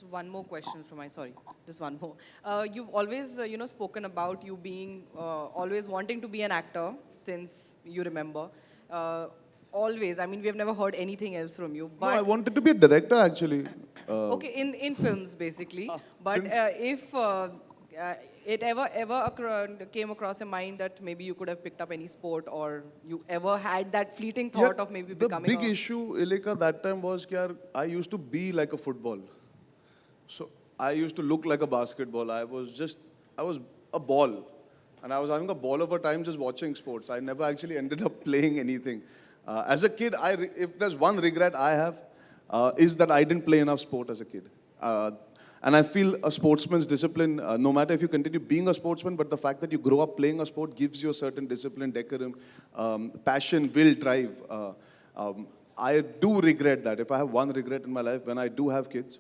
just one more question from my, sorry, just one more. You've always, spoken about you being, always wanting to be an actor since you remember. Always. I mean, we have never heard anything else from you. No, I But wanted to be a director actually. okay, in films basically. But Since if it ever came across your mind that maybe you could have picked up any sport, or you ever had that fleeting thought of maybe the becoming big a... issue, Ilika, that time was that I used to be like a football. So I used to look like a basketball. I was a ball. And I was having a ball of a time just watching sports. I never actually ended up playing anything. As a kid, if there's one regret I have, is that I didn't play enough sport as a kid. And I feel a sportsman's discipline, no matter if you continue being a sportsman, but the fact that you grow up playing a sport gives you a certain discipline, decorum, passion, will, drive. I do regret that. If I have one regret in my life, when I do have kids,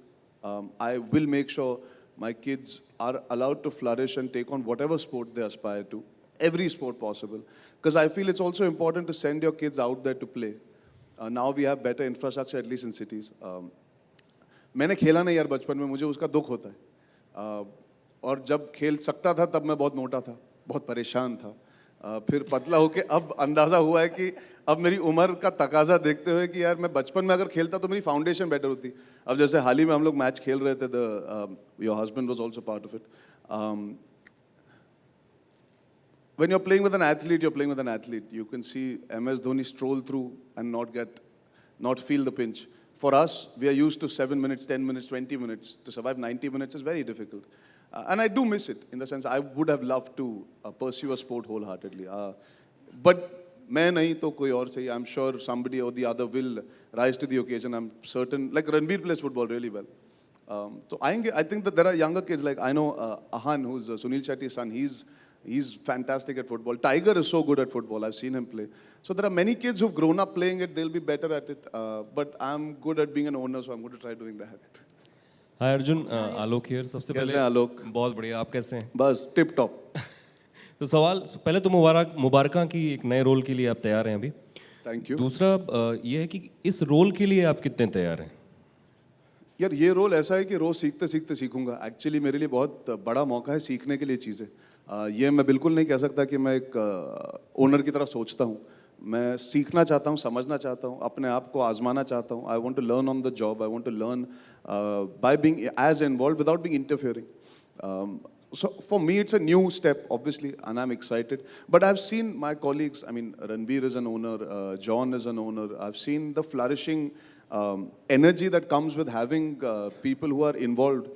I will make sure my kids are allowed to flourish and take on whatever sport they aspire to, every sport possible. Because I feel it's also important to send your kids out there to play. Now we have better infrastructure, at least in cities. मैंने खेला नहीं यार बचपन में, मुझे उसका दुख होता है. और जब खेल सकता था तब मैं बहुत मोटा था, बहुत परेशान था. फिर पतला होके अब अंदाज़ा हुआ है कि अब मेरी उम्र का तकाजा देखते हुए कि यार मैं बचपन में अगर खेलता तो मेरी फाउंडेशन बेटर होती. अब जैसे हाल ही में हम लोग मैच खेल रहे थे, your husband was also part of it. When you're playing with an athlete, you're playing with an athlete. You can see MS Dhoni stroll through and not feel the pinch. For us, we are used to 7 minutes, 10 minutes, 20 minutes. To survive 90 minutes is very difficult. And I do miss it, in the sense I would have loved to pursue a sport wholeheartedly. But मैं नहीं तो कोई और सही. I'm sure somebody or the other will rise to the occasion. I'm certain. Like Ranbir plays football really well. So I think that there are younger kids, like I know Ahan, who's Sunil Shetty's son. He's fantastic at football. Tiger is so good at football. I've seen him play. So there are many kids who've grown up playing it. They'll be better at it. But I'm good at being an owner, so I'm going to try doing that. Hi Arjun, Alok here. सबसे कैसे पहले हैं आलोक? बहुत बढ़िया. आप कैसे हैं? बस टिप टॉप. तो सवाल पहले तो मुबारक कि एक नए रोल के लिए आप तैयार हैं अभी. Thank you. दूसरा ये है कि इस रोल के लिए आप कितने तैयार हैं? यार ये रोल ऐसा है कि रोज सीखते सीखते सीखूंगा. एक्चुअली मेरे लिए बहुत बड़ा मौका है सीखने के लिए चीज़ें. ये मैं बिल्कुल नहीं कह सकता कि मैं एक ओनर की तरह सोचता हूँ. मैं सीखना चाहता हूँ, समझना चाहता हूँ, अपने आप को आजमाना चाहता हूँ. I want to learn on the job. I want to learn by being as involve without being interfering. So for me, it's a new step, obviously, and I'm excited. But I've seen my colleagues. I mean, Ranbir is an owner, John is an owner. I've seen the flourishing energy that comes with having people who are involved